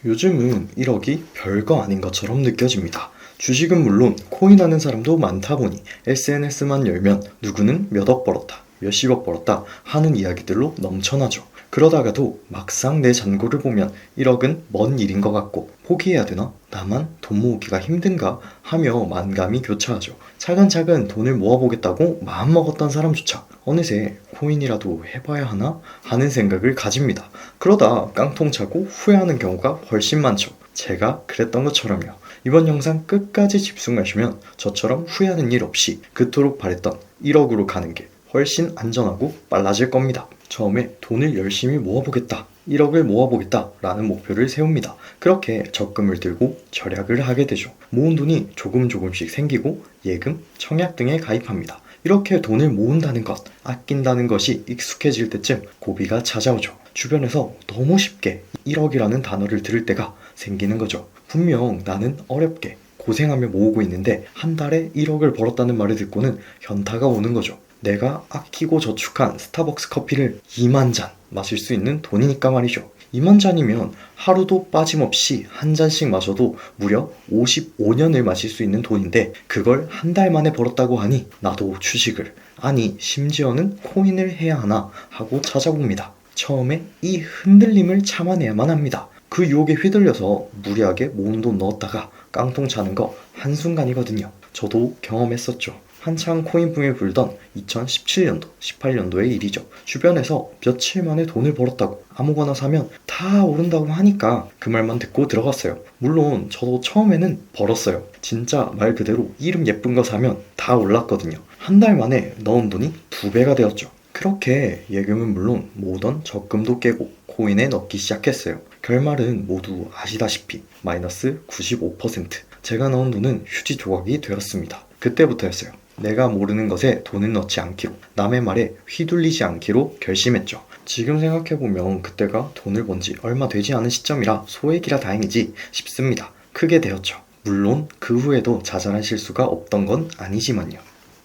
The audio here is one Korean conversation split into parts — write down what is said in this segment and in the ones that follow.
요즘은 1억이 별거 아닌 것처럼 느껴집니다. 주식은 물론 코인 하는 사람도 많다 보니 SNS만 열면 누구는 몇 억 벌었다, 몇십억 벌었다 하는 이야기들로 넘쳐나죠. 그러다가도 막상 내 잔고를 보면 1억은 먼 일인 것 같고 포기해야 되나? 나만 돈 모으기가 힘든가? 하며 만감이 교차하죠. 차근차근 돈을 모아보겠다고 마음먹었던 사람조차 어느새 코인이라도 해봐야 하나? 하는 생각을 가집니다. 그러다 깡통 차고 후회하는 경우가 훨씬 많죠. 제가 그랬던 것처럼요. 이번 영상 끝까지 집중하시면 저처럼 후회하는 일 없이 그토록 바랬던 1억으로 가는 게 훨씬 안전하고 빨라질 겁니다. 처음에 돈을 열심히 모아보겠다, 1억을 모아보겠다 라는 목표를 세웁니다. 그렇게 적금을 들고 절약을 하게 되죠. 모은 돈이 조금씩 생기고 예금, 청약 등에 가입합니다. 이렇게 돈을 모은다는 것, 아낀다는 것이 익숙해질 때쯤 고비가 찾아오죠. 주변에서 너무 쉽게 1억이라는 단어를 들을 때가 생기는 거죠. 분명 나는 어렵게 고생하며 모으고 있는데 한 달에 1억을 벌었다는 말을 듣고는 현타가 오는 거죠. 내가 아끼고 저축한 스타벅스 커피를 2만 잔 마실 수 있는 돈이니까 말이죠. 2만 잔이면 하루도 빠짐없이 한 잔씩 마셔도 무려 55년을 마실 수 있는 돈인데 그걸 한 달 만에 벌었다고 하니 나도 주식을, 아니 심지어는 코인을 해야 하나 하고 찾아봅니다. 처음에 이 흔들림을 참아내야만 합니다. 그 유혹에 휘둘려서 무리하게 모은 돈 넣었다가 깡통 차는 거 한순간이거든요. 저도 경험했었죠. 한창 코인 붐이 불던 2017년도, 18년도의 일이죠. 주변에서 며칠 만에 돈을 벌었다고 아무거나 사면 다 오른다고 하니까 그 말만 듣고 들어갔어요. 물론 저도 처음에는 벌었어요. 진짜 말 그대로 이름 예쁜 거 사면 다 올랐거든요. 한 달 만에 넣은 돈이 2배가 되었죠. 그렇게 예금은 물론 모으던 적금도 깨고 코인에 넣기 시작했어요. 결말은 모두 아시다시피 마이너스 95%. 제가 넣은 돈은 휴지 조각이 되었습니다. 그때부터였어요. 내가 모르는 것에 돈을 넣지 않기로, 남의 말에 휘둘리지 않기로 결심했죠. 지금 생각해보면 그때가 돈을 번 지 얼마 되지 않은 시점이라 소액이라 다행이지 싶습니다. 크게 되었죠. 물론 그 후에도 자잘한 실수가 없던 건 아니지만요.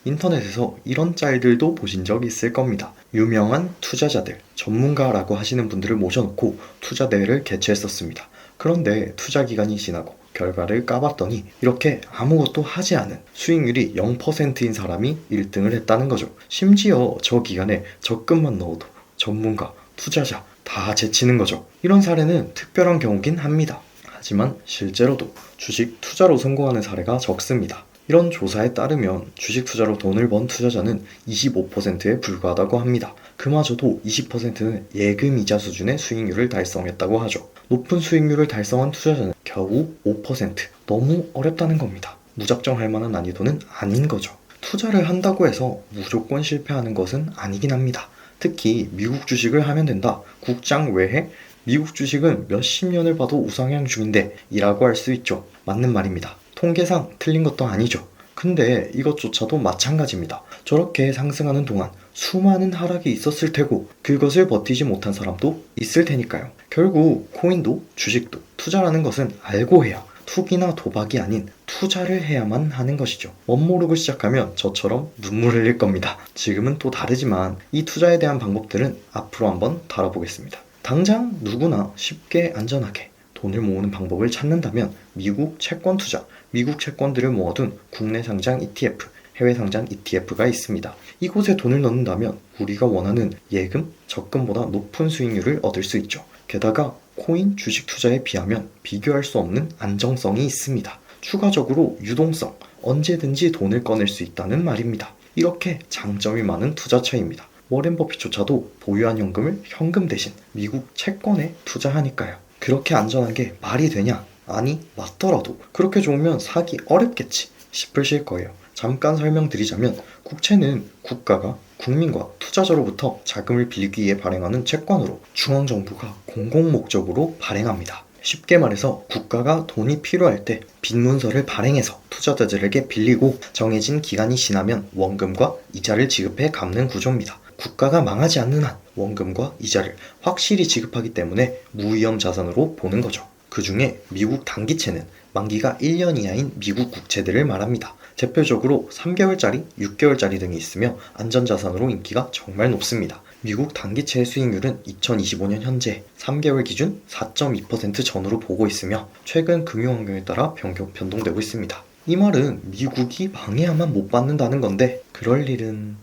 인터넷에서 이런 짤들도 보신 적 있을 겁니다. 유명한 투자자들, 전문가라고 하시는 분들을 모셔놓고 투자 대회를 개최했었습니다. 그런데 투자 기간이 지나고 결과를 까봤더니 이렇게 아무것도 하지 않은 수익률이 0%인 사람이 1등을 했다는 거죠. 심지어 저 기간에 적금만 넣어도 전문가, 투자자 다 제치는 거죠. 이런 사례는 특별한 경우긴 합니다. 하지만 실제로도 주식 투자로 성공하는 사례가 적습니다. 이런 조사에 따르면 주식 투자로 돈을 번 투자자는 25%에 불과하다고 합니다. 그마저도 20%는 예금이자 수준의 수익률을 달성했다고 하죠. 높은 수익률을 달성한 투자자는 겨우 5%. 너무 어렵다는 겁니다. 무작정 할 만한 난이도는 아닌 거죠. 투자를 한다고 해서 무조건 실패하는 것은 아니긴 합니다. 특히 미국 주식을 하면 된다, 국장 외에 미국 주식은 몇십 년을 봐도 우상향 중인데 이라고 할 수 있죠. 맞는 말입니다. 통계상 틀린 것도 아니죠. 근데 이것조차도 마찬가지입니다. 저렇게 상승하는 동안 수많은 하락이 있었을 테고 그것을 버티지 못한 사람도 있을 테니까요. 결국 코인도 주식도 투자라는 것은 알고 해야, 투기나 도박이 아닌 투자를 해야만 하는 것이죠. 멋모르고 시작하면 저처럼 눈물 흘릴 겁니다. 지금은 또 다르지만 이 투자에 대한 방법들은 앞으로 한번 다뤄보겠습니다. 당장 누구나 쉽게 안전하게 돈을 모으는 방법을 찾는다면 미국 채권 투자, 미국 채권들을 모아둔 국내 상장 ETF, 해외 상장 ETF가 있습니다. 이곳에 돈을 넣는다면 우리가 원하는 예금, 적금보다 높은 수익률을 얻을 수 있죠. 게다가 코인, 주식 투자에 비하면 비교할 수 없는 안정성이 있습니다. 추가적으로 유동성, 언제든지 돈을 꺼낼 수 있다는 말입니다. 이렇게 장점이 많은 투자처입니다. 워렌 버핏조차도 보유한 현금을 현금 대신 미국 채권에 투자하니까요. 그렇게 안전한 게 말이 되냐? 아니, 맞더라도 그렇게 좋으면 사기 어렵겠지 싶으실 거예요. 잠깐 설명드리자면 국채는 국가가 국민과 투자자로부터 자금을 빌리기 위해 발행하는 채권으로 중앙정부가 공공목적으로 발행합니다. 쉽게 말해서 국가가 돈이 필요할 때 빈문서를 발행해서 투자자들에게 빌리고 정해진 기간이 지나면 원금과 이자를 지급해 갚는 구조입니다. 국가가 망하지 않는 한 원금과 이자를 확실히 지급하기 때문에 무위험 자산으로 보는 거죠. 그 중에 미국 단기채는 만기가 1년 이하인 미국 국채들을 말합니다. 대표적으로 3개월짜리, 6개월짜리 등이 있으며 안전자산으로 인기가 정말 높습니다. 미국 단기채의 수익률은 2025년 현재 3개월 기준 4.2% 전후로 보고 있으며 최근 금융환경에 따라 변동되고 있습니다. 이 말은 미국이 망해야만 못 받는다는 건데 그럴 일은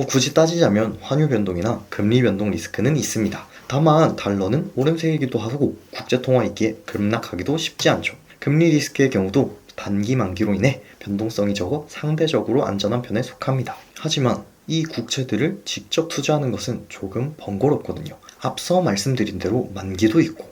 굳이 따지자면 환율 변동이나 금리 변동 리스크는 있습니다. 다만 달러는 오름세이기도 하고 국제통화이기에 급락하기도 쉽지 않죠. 금리 리스크의 경우도 단기 만기로 인해 변동성이 적어 상대적으로 안전한 편에 속합니다. 하지만 이 국채들을 직접 투자하는 것은 조금 번거롭거든요. 앞서 말씀드린 대로 만기도 있고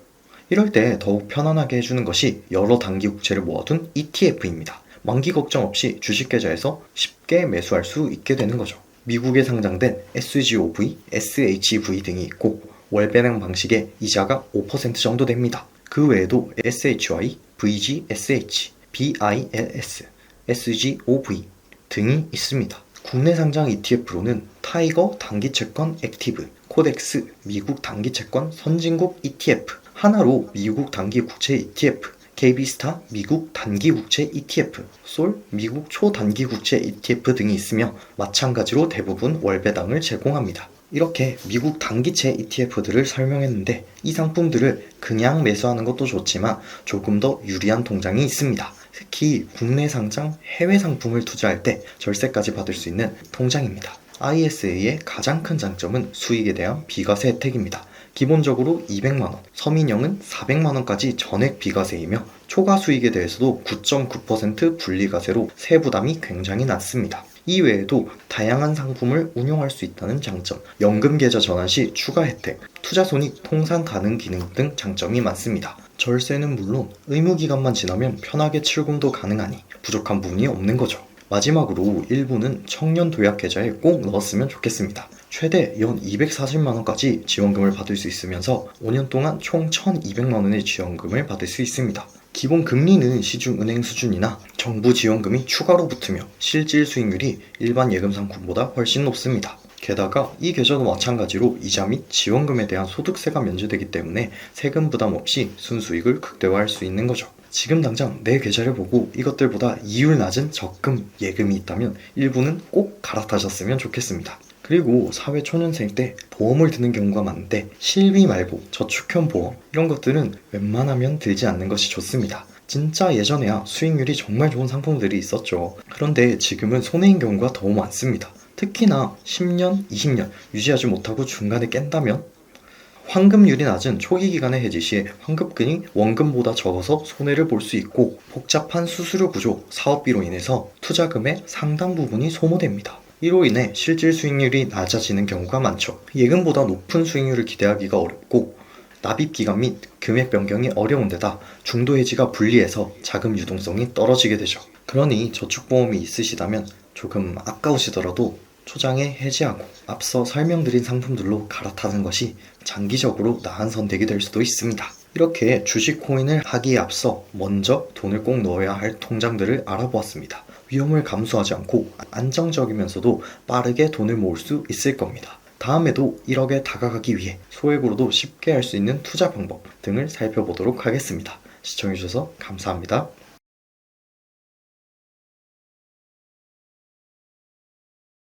이럴 때 더욱 편안하게 해주는 것이 여러 단기 국채를 모아둔 ETF입니다. 만기 걱정 없이 주식 계좌에서 쉽게 매수할 수 있게 되는 거죠. 미국에 상장된 SGOV, SHV 등이 있고 월 배당 방식의 이자가 5% 정도 됩니다. 그 외에도 SHY, VGSH, BILS, SGOV 등이 있습니다. 국내 상장 ETF로는 타이거 단기채권 액티브, 코덱스 미국 단기채권 선진국 ETF, 하나로 미국 단기국채 ETF, KB스타 미국 단기국채 ETF, 솔 미국 초단기국채 ETF 등이 있으며 마찬가지로 대부분 월배당을 제공합니다. 이렇게 미국 단기채 ETF들을 설명했는데 이 상품들을 그냥 매수하는 것도 좋지만 조금 더 유리한 통장이 있습니다. 특히 국내 상장 해외 상품을 투자할 때 절세까지 받을 수 있는 통장입니다. ISA의 가장 큰 장점은 수익에 대한 비과세 혜택입니다. 기본적으로 200만원, 서민형은 400만원까지 전액 비과세이며 초과 수익에 대해서도 9.9% 분리과세로 세부담이 굉장히 낮습니다. 이 외에도 다양한 상품을 운용할 수 있다는 장점, 연금계좌 전환 시 추가 혜택, 투자손익 통산 가능 기능 등 장점이 많습니다. 절세는 물론 의무기간만 지나면 편하게 출금도 가능하니 부족한 부분이 없는 거죠. 마지막으로 일부는 청년 도약 계좌에 꼭 넣었으면 좋겠습니다. 최대 연 240만원까지 지원금을 받을 수 있으면서 5년 동안 총 1200만원의 지원금을 받을 수 있습니다. 기본 금리는 시중은행 수준이나 정부 지원금이 추가로 붙으며 실질 수익률이 일반 예금 상품보다 훨씬 높습니다. 게다가 이 계좌도 마찬가지로 이자 및 지원금에 대한 소득세가 면제되기 때문에 세금 부담 없이 순수익을 극대화할 수 있는 거죠. 지금 당장 내 계좌를 보고 이것들보다 이율 낮은 적금, 예금이 있다면 일부는 꼭 갈아타셨으면 좋겠습니다. 그리고 사회 초년생 때 보험을 드는 경우가 많은데 실비 말고 저축형 보험 이런 것들은 웬만하면 들지 않는 것이 좋습니다. 진짜 예전에야 수익률이 정말 좋은 상품들이 있었죠. 그런데 지금은 손해인 경우가 더 많습니다. 특히나 10년, 20년 유지하지 못하고 중간에 깬다면 환급률이 낮은 초기 기간의 해지 시에 환급금이 원금보다 적어서 손해를 볼 수 있고 복잡한 수수료 구조, 사업비로 인해서 투자금의 상당 부분이 소모됩니다. 이로 인해 실질 수익률이 낮아지는 경우가 많죠. 예금보다 높은 수익률을 기대하기가 어렵고 납입기간 및 금액 변경이 어려운 데다 중도 해지가 불리해서 자금 유동성이 떨어지게 되죠. 그러니 저축보험이 있으시다면 조금 아까우시더라도 초장에 해지하고 앞서 설명드린 상품들로 갈아타는 것이 장기적으로 나은 선택이 될 수도 있습니다. 이렇게 주식 코인을 하기에 앞서 먼저 돈을 꼭 넣어야 할 통장들을 알아보았습니다. 위험을 감수하지 않고 안정적이면서도 빠르게 돈을 모을 수 있을 겁니다. 다음에도 1억에 다가가기 위해 소액으로도 쉽게 할 수 있는 투자 방법 등을 살펴보도록 하겠습니다. 시청해주셔서 감사합니다.